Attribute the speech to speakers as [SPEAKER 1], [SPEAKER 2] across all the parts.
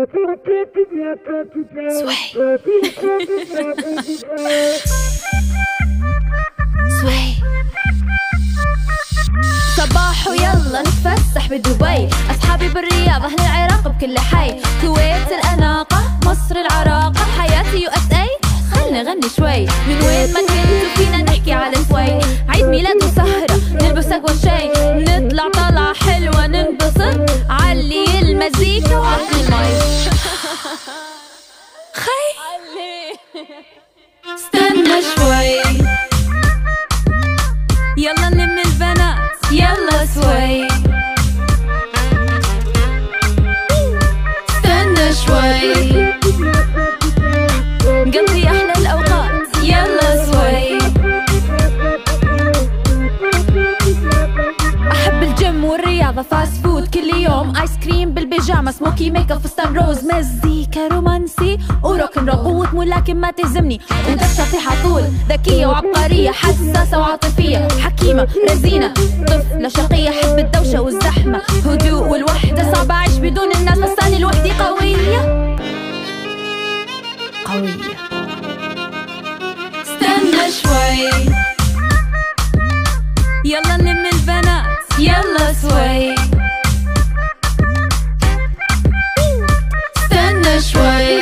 [SPEAKER 1] سوي صباح ويلا نتفسح بدبي، أصحابي بالرياض أهل العراق بكل حي، كويت الأناقة مصر العراقة، حياتي USA خلنا نغني شوي، من وين ما كنتوا فينا نحكي على سوي، عيد ميلاد وسهرة نلبس أقوى شي، نطلع طلعة حلوة ننبسط، علي المزيكا وعطني الماي خي استنى شوي، يلا نلم البنات يلا سوي، استنى شوي نقضي أحلى الأوقات يلا سوي، أحب الجيم والرياضة فاست فود كل يوم، آيس كريم بالبيجامة سموكي ميك اب فستان روز، مزيكا رومانسي وروك ان رول، قوة ملاكم ما تهزمني ودفشة على طول، ذكية وعبقرية حساسة وعاطفية، حكيمة رزينة طفلة شقية، حب الدوشة والزحمة هدوء والوحدة، صعب أعيش بدون الناس بس أنا لوحدي قوية قوية. استنى شوي يلا نلم البنات يلا سوي، استنى شوي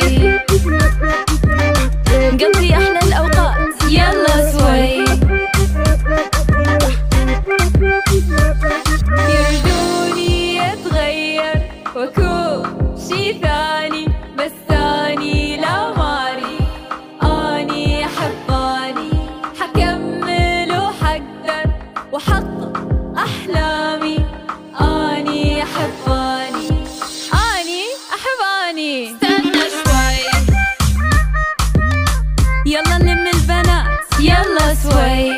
[SPEAKER 1] نقضي أحلى الأوقات يلا سوي، يردوني أتغير وأكون شي ثاني، بس أني لا ماري أني أحباني، حكمل وحقدر وحقق أحلامي، أني أحباني أني أحباني. استنى شوي يلا نلم البنات يلا سوي،